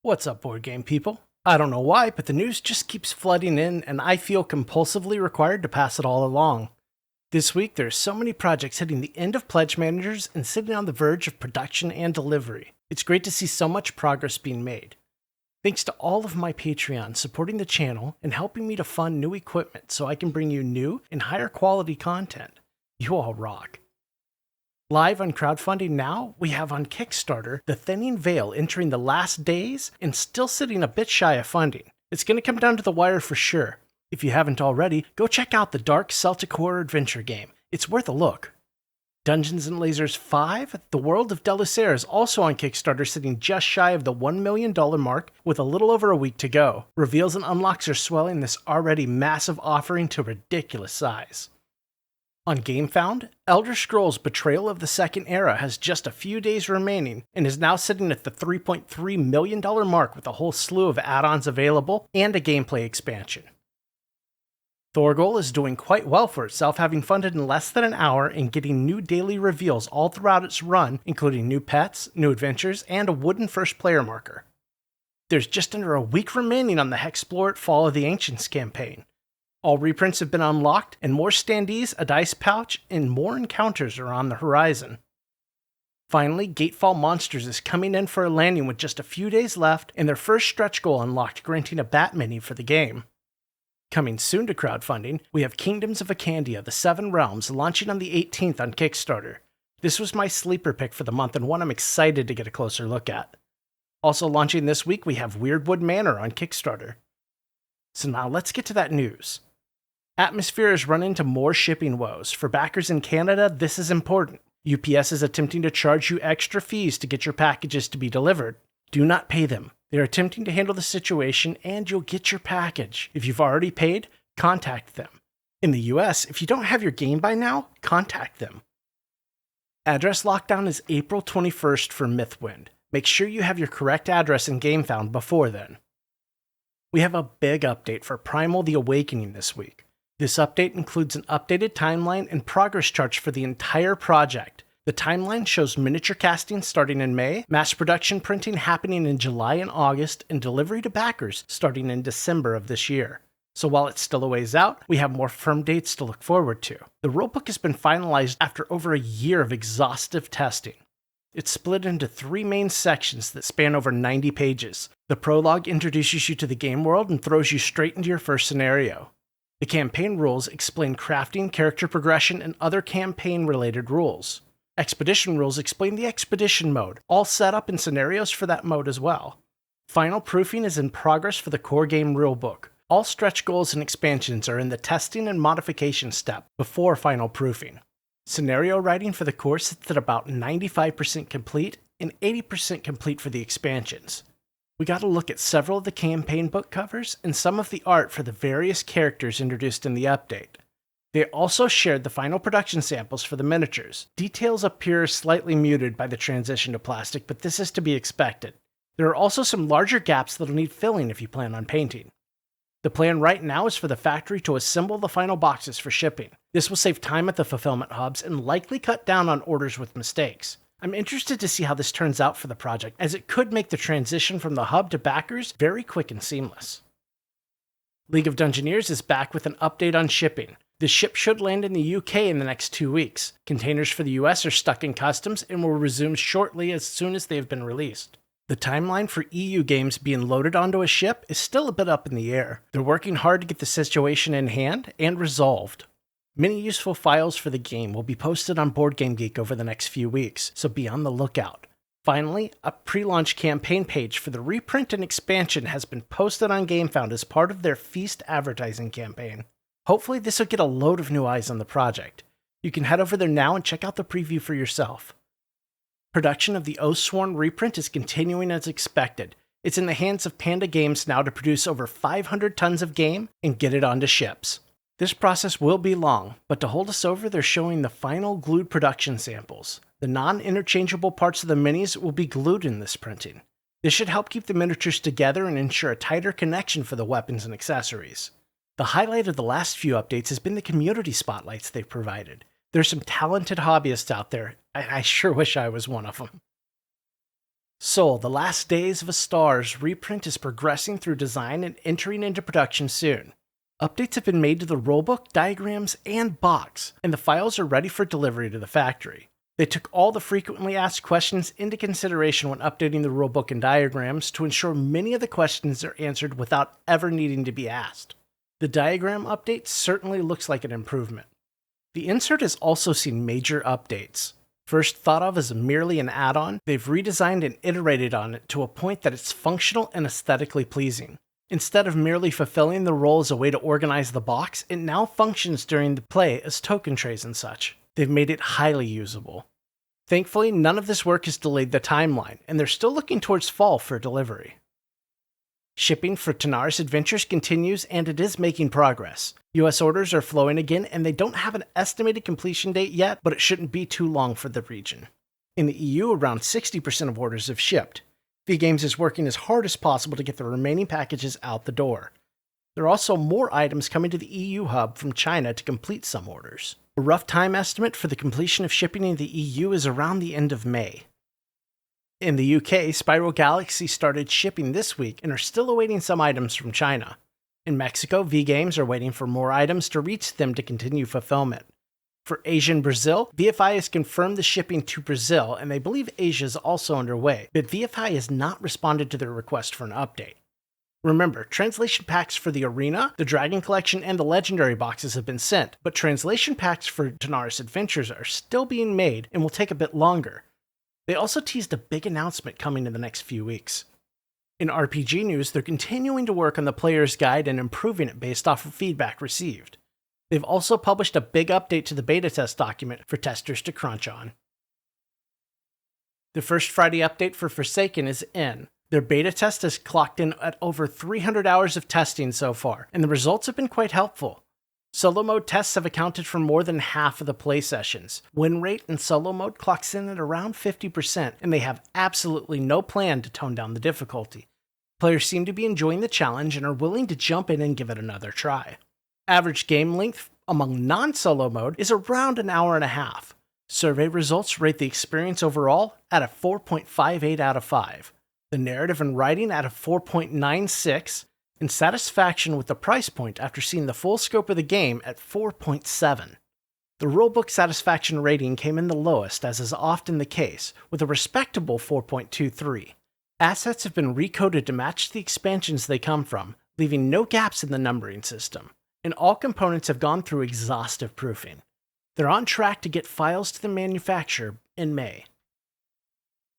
What's up, board game people? I don't know why, but the news just keeps flooding in, and I feel compulsively required to pass it all along. This week, there are so many projects hitting the end of pledge managers and sitting on the verge of production and delivery. It's great to see so much progress being made. Thanks to all of my Patreons supporting the channel and helping me to fund new equipment so I can bring you new and higher quality content. You all rock. Live on crowdfunding now, we have on Kickstarter The Thinning Veil entering the last days and still sitting a bit shy of funding. It's going to come down to the wire for sure. If you haven't already, go check out the dark Celtic horror adventure game. It's worth a look. Dungeons & Lasers 5, The World of Deuslair is also on Kickstarter, sitting just shy of the $1 million mark with a little over a week to go. Reveals and unlocks are swelling this already massive offering to ridiculous size. On Gamefound, Elder Scrolls Betrayal of the Second Era has just a few days remaining and is now sitting at the $3.3 million mark with a whole slew of add-ons available and a gameplay expansion. Thorgal is doing quite well for itself, having funded in less than an hour and getting new daily reveals all throughout its run, including new pets, new adventures, and a wooden first player marker. There's just under a week remaining on the Hexplore at Fall of the Ancients campaign. All reprints have been unlocked, and more standees, a dice pouch, and more encounters are on the horizon. Finally, Gatefall Monsters is coming in for a landing with just a few days left, and their first stretch goal unlocked, granting a bat mini for the game. Coming soon to crowdfunding, we have Kingdoms of Acandia, The Seven Realms, launching on the 18th on Kickstarter. This was my sleeper pick for the month and one I'm excited to get a closer look at. Also launching this week, we have Weirdwood Manor on Kickstarter. So now let's get to that news. Atmosfear has run into more shipping woes. For backers in Canada, this is important. UPS is attempting to charge you extra fees to get your packages to be delivered. Do not pay them. They are attempting to handle the situation and you'll get your package. If you've already paid, contact them. In the US, if you don't have your game by now, contact them. Address lockdown is April 21st for Mythwind. Make sure you have your correct address in Gamefound before then. We have a big update for Primal the Awakening this week. This update includes an updated timeline and progress charts for the entire project. The timeline shows miniature casting starting in May, mass production printing happening in July and August, and delivery to backers starting in December of this year. So while it's still a ways out, we have more firm dates to look forward to. The rulebook has been finalized after over a year of exhaustive testing. It's split into 3 main sections that span over 90 pages. The prologue introduces you to the game world and throws you straight into your first scenario. The campaign rules explain crafting, character progression, and other campaign-related rules. Expedition rules explain the expedition mode, all set up in scenarios for that mode as well. Final proofing is in progress for the core game rulebook. All stretch goals and expansions are in the testing and modification step before final proofing. Scenario writing for the core sits at about 95% complete and 80% complete for the expansions. We got a look at several of the campaign book covers and some of the art for the various characters introduced in the update. They also shared the final production samples for the miniatures. Details appear slightly muted by the transition to plastic, but this is to be expected. There are also some larger gaps that'll need filling if you plan on painting. The plan right now is for the factory to assemble the final boxes for shipping. This will save time at the fulfillment hubs and likely cut down on orders with mistakes. I'm interested to see how this turns out for the project, as it could make the transition from the hub to backers very quick and seamless. League of Dungeoneers is back with an update on shipping. The ship should land in the UK in the next 2 weeks. Containers for the US are stuck in customs and will resume shortly as soon as they have been released. The timeline for EU games being loaded onto a ship is still a bit up in the air. They're working hard to get the situation in hand and resolved. Many useful files for the game will be posted on BoardGameGeek over the next few weeks, so be on the lookout. Finally, a pre-launch campaign page for the reprint and expansion has been posted on Gamefound as part of their Feast advertising campaign. Hopefully this will get a load of new eyes on the project. You can head over there now and check out the preview for yourself. Production of the Oathsworn reprint is continuing as expected. It's in the hands of Panda Games now to produce over 500 tons of game and get it onto ships. This process will be long, but to hold us over, they're showing the final glued production samples. The non-interchangeable parts of the minis will be glued in this printing. This should help keep the miniatures together and ensure a tighter connection for the weapons and accessories. The highlight of the last few updates has been the community spotlights they've provided. There's some talented hobbyists out there, and I sure wish I was one of them. Soul, The Last Days of a Star's reprint is progressing through design and entering into production soon. Updates have been made to the rulebook, diagrams, and box, and the files are ready for delivery to the factory. They took all the frequently asked questions into consideration when updating the rulebook and diagrams to ensure many of the questions are answered without ever needing to be asked. The diagram update certainly looks like an improvement. The insert has also seen major updates. First thought of as merely an add-on, they've redesigned and iterated on it to a point that it's functional and aesthetically pleasing. Instead of merely fulfilling the role as a way to organize the box, it now functions during the play as token trays and such. They've made it highly usable. Thankfully, none of this work has delayed the timeline, and they're still looking towards fall for delivery. Shipping for Tanares Adventures continues, and it is making progress. US orders are flowing again, and they don't have an estimated completion date yet, but it shouldn't be too long for the region. In the EU, around 60% of orders have shipped. V-Games is working as hard as possible to get the remaining packages out the door. There are also more items coming to the EU hub from China to complete some orders. A rough time estimate for the completion of shipping in the EU is around the end of May. In the UK, Spiral Galaxy started shipping this week and are still awaiting some items from China. In Mexico, V-Games are waiting for more items to reach them to continue fulfillment. For Asia and Brazil, VFI has confirmed the shipping to Brazil, and they believe Asia is also underway, but VFI has not responded to their request for an update. Remember, translation packs for the Arena, the Dragon Collection, and the Legendary boxes have been sent, but translation packs for Tanares Adventures are still being made and will take a bit longer. They also teased a big announcement coming in the next few weeks. In RPG news, they're continuing to work on the player's guide and improving it based off of feedback received. They've also published a big update to the beta test document for testers to crunch on. The first Friday update for Forsaken is in. Their beta test has clocked in at over 300 hours of testing so far, and the results have been quite helpful. Solo mode tests have accounted for more than half of the play sessions. Win rate in solo mode clocks in at around 50%, and they have absolutely no plan to tone down the difficulty. Players seem to be enjoying the challenge and are willing to jump in and give it another try. Average game length among non-solo mode is around an hour and a half. Survey results rate the experience overall at a 4.58 out of 5. The narrative and writing at a 4.96, and satisfaction with the price point after seeing the full scope of the game at 4.7. The rulebook satisfaction rating came in the lowest, as is often the case, with a respectable 4.23. Assets have been recoded to match the expansions they come from, leaving no gaps in the numbering system, and all components have gone through exhaustive proofing. They're on track to get files to the manufacturer in May.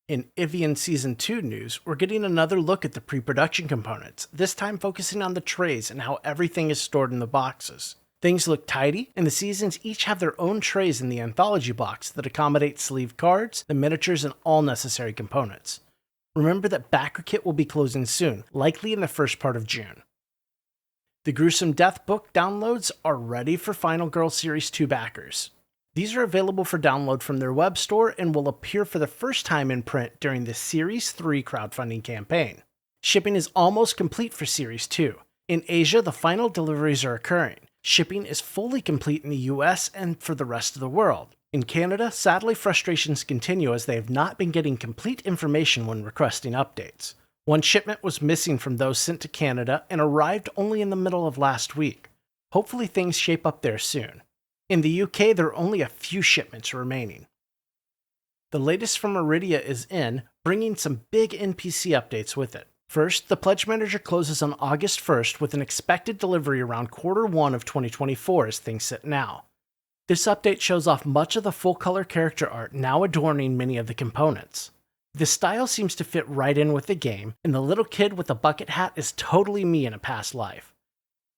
In Ivion Season 2 news, we're getting another look at the pre-production components, this time focusing on the trays and how everything is stored in the boxes. Things look tidy, and the seasons each have their own trays in the anthology box that accommodate sleeve cards, the miniatures, and all necessary components. Remember that Backerkit will be closing soon, likely in the first part of June. The Gruesome Death book downloads are ready for Final Girl Series 2 backers. These are available for download from their web store and will appear for the first time in print during the Series 3 crowdfunding campaign. Shipping is almost complete for Series 2. In Asia, the final deliveries are occurring. Shipping is fully complete in the US and for the rest of the world. In Canada, sadly, frustrations continue as they have not been getting complete information when requesting updates. One shipment was missing from those sent to Canada and arrived only in the middle of last week. Hopefully things shape up there soon. In the UK, there are only a few shipments remaining. The latest from Arydia is in, bringing some big NPC updates with it. First, the Pledge Manager closes on August 1st with an expected delivery around Q1 of 2024 as things sit now. This update shows off much of the full-color character art now adorning many of the components. The style seems to fit right in with the game, and the little kid with the bucket hat is totally me in a past life.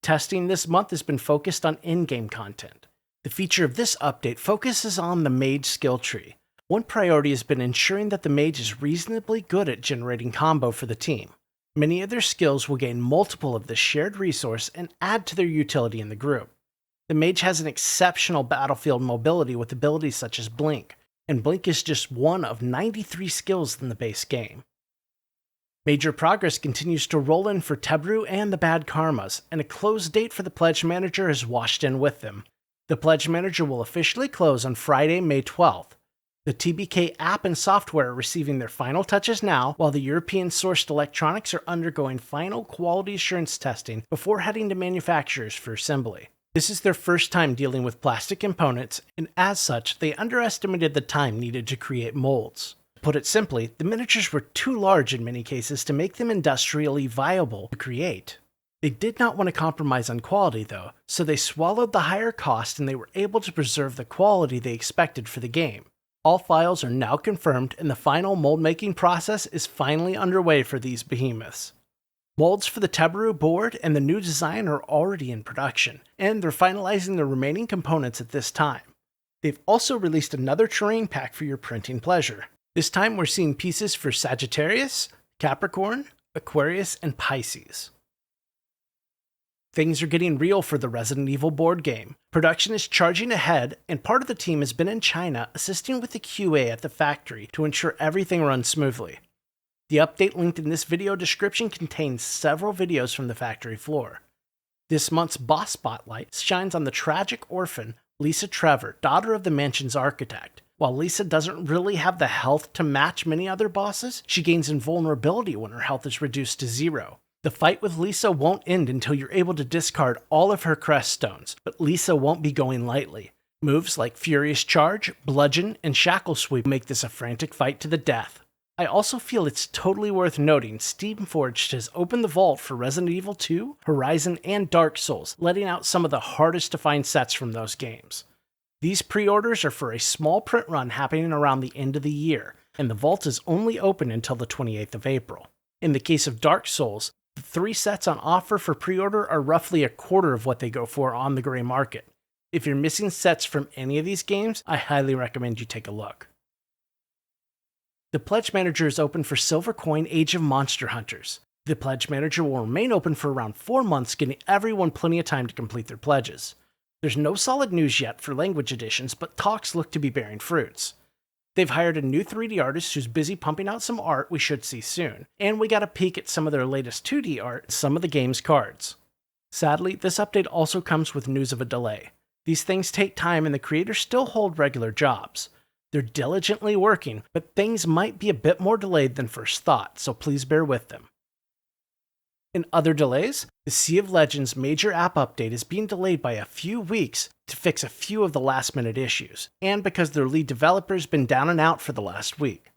Testing this month has been focused on in-game content. The feature of this update focuses on the mage skill tree. One priority has been ensuring that the mage is reasonably good at generating combo for the team. Many of their skills will gain multiple of this shared resource and add to their utility in the group. The mage has an exceptional battlefield mobility with abilities such as Blink, and Blink is just one of 93 skills in the base game. Major progress continues to roll in for Teburu and the Bad Karmas, and a close date for the Pledge Manager is washed in with them. The Pledge Manager will officially close on Friday, May 12th. The TBK app and software are receiving their final touches now, while the European-sourced electronics are undergoing final quality assurance testing before heading to manufacturers for assembly. This is their first time dealing with plastic components, and as such, they underestimated the time needed to create molds. To put it simply, the miniatures were too large in many cases to make them industrially viable to create. They did not want to compromise on quality though, so they swallowed the higher cost and they were able to preserve the quality they expected for the game. All files are now confirmed and the final mold-making process is finally underway for these behemoths. Molds for the Teburu board and the new design are already in production, and they're finalizing the remaining components at this time. They've also released another terrain pack for your printing pleasure. This time we're seeing pieces for Sagittarius, Capricorn, Aquarius, and Pisces. Things are getting real for the Resident Evil board game. Production is charging ahead, and part of the team has been in China assisting with the QA at the factory to ensure everything runs smoothly. The update linked in this video description contains several videos from the factory floor. This month's boss spotlight shines on the tragic orphan, Lisa Trevor, daughter of the mansion's architect. While Lisa doesn't really have the health to match many other bosses, she gains invulnerability when her health is reduced to 0. The fight with Lisa won't end until you're able to discard all of her crest stones, but Lisa won't be going lightly. Moves like Furious Charge, Bludgeon, and Shackle Sweep make this a frantic fight to the death. I also feel it's totally worth noting Steamforged has opened the vault for Resident Evil 2, Horizon, and Dark Souls, letting out some of the hardest to find sets from those games. These pre-orders are for a small print run happening around the end of the year, and the vault is only open until the 28th of April. In the case of Dark Souls, the 3 sets on offer for pre-order are roughly a quarter of what they go for on the gray market. If you're missing sets from any of these games, I highly recommend you take a look. The Pledge Manager is open for Silver Coin Age of Monster Hunters. The Pledge Manager will remain open for around 4 months, giving everyone plenty of time to complete their pledges. There's no solid news yet for language editions, but talks look to be bearing fruits. They've hired a new 3D artist who's busy pumping out some art we should see soon, and we got a peek at some of their latest 2D art and some of the game's cards. Sadly, this update also comes with news of a delay. These things take time and the creators still hold regular jobs. They're diligently working, but things might be a bit more delayed than first thought, so please bear with them. In other delays, the Sea of Legends major app update is being delayed by a few weeks to fix a few of the last-minute issues, and because their lead developer's been down and out for the last week.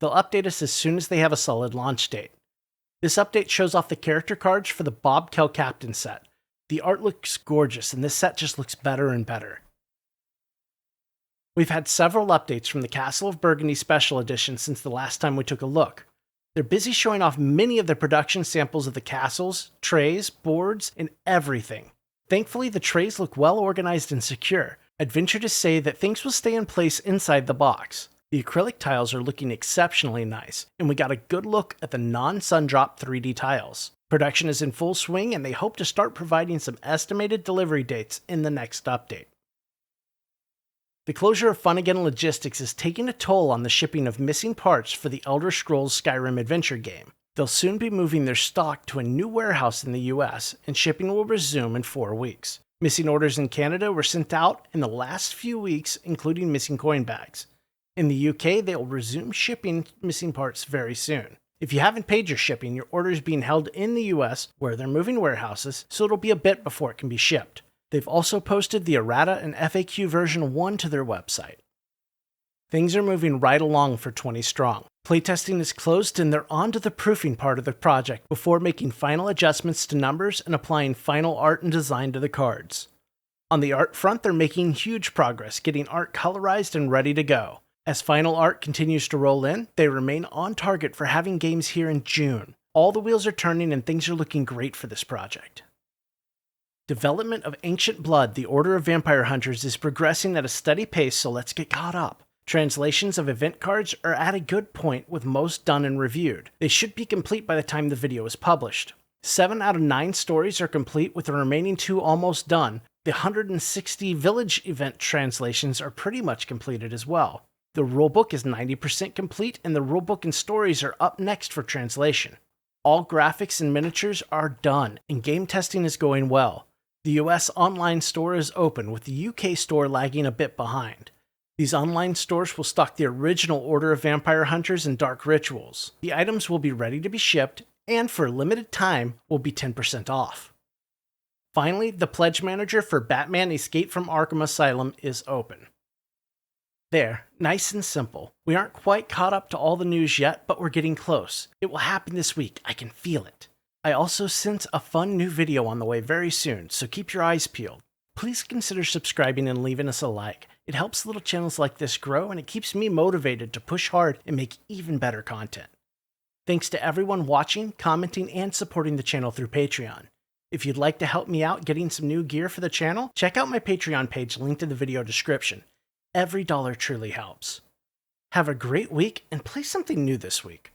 They'll update us as soon as they have a solid launch date. This update shows off the character cards for the Bob Kell Captain set. The art looks gorgeous, and this set just looks better and better. We've had several updates from the Castle of Burgundy Special Edition since the last time we took a look. They're busy showing off many of the production samples of the castles, trays, boards, and everything. Thankfully, the trays look well organized and secure. I'd venture to say that things will stay in place inside the box. The acrylic tiles are looking exceptionally nice, and we got a good look at the non-Sundrop 3D tiles. Production is in full swing, and they hope to start providing some estimated delivery dates in the next update. The closure of Fun Again Logistics is taking a toll on the shipping of missing parts for the Elder Scrolls Skyrim adventure game. They'll soon be moving their stock to a new warehouse in the US, and shipping will resume in 4 weeks. Missing orders in Canada were sent out in the last few weeks, including missing coin bags. In the UK, they will resume shipping missing parts very soon. If you haven't paid your shipping, your order is being held in the US, where they're moving warehouses, so it'll be a bit before it can be shipped. They've also posted the errata and FAQ version 1 to their website. Things are moving right along for 20 Strong. Playtesting is closed and they're on to the proofing part of the project before making final adjustments to numbers and applying final art and design to the cards. On the art front, they're making huge progress, getting art colorized and ready to go. As final art continues to roll in, they remain on target for having games here in June. All the wheels are turning and things are looking great for this project. Development of Ancient Blood, the Order of Vampire Hunters is progressing at a steady pace, so let's get caught up. Translations of event cards are at a good point, with most done and reviewed. They should be complete by the time the video is published. 7 out of 9 stories are complete, with the remaining 2 almost done. The 160 village event translations are pretty much completed as well. The rulebook is 90% complete, and the rulebook and stories are up next for translation. All graphics and miniatures are done, and game testing is going well. The US online store is open, with the UK store lagging a bit behind. These online stores will stock the original Order of Vampire Hunters and Dark Rituals. The items will be ready to be shipped, and for a limited time will be 10% off. Finally, the Pledge Manager for Batman Escape from Arkham Asylum is open. There, nice and simple. We aren't quite caught up to all the news yet, but we're getting close. It will happen this week, I can feel it. I also sense a fun new video on the way very soon, so keep your eyes peeled. Please consider subscribing and leaving us a like. It helps little channels like this grow, and it keeps me motivated to push hard and make even better content. Thanks to everyone watching, commenting, and supporting the channel through Patreon. If you'd like to help me out getting some new gear for the channel, check out my Patreon page linked in the video description. Every dollar truly helps. Have a great week and play something new this week.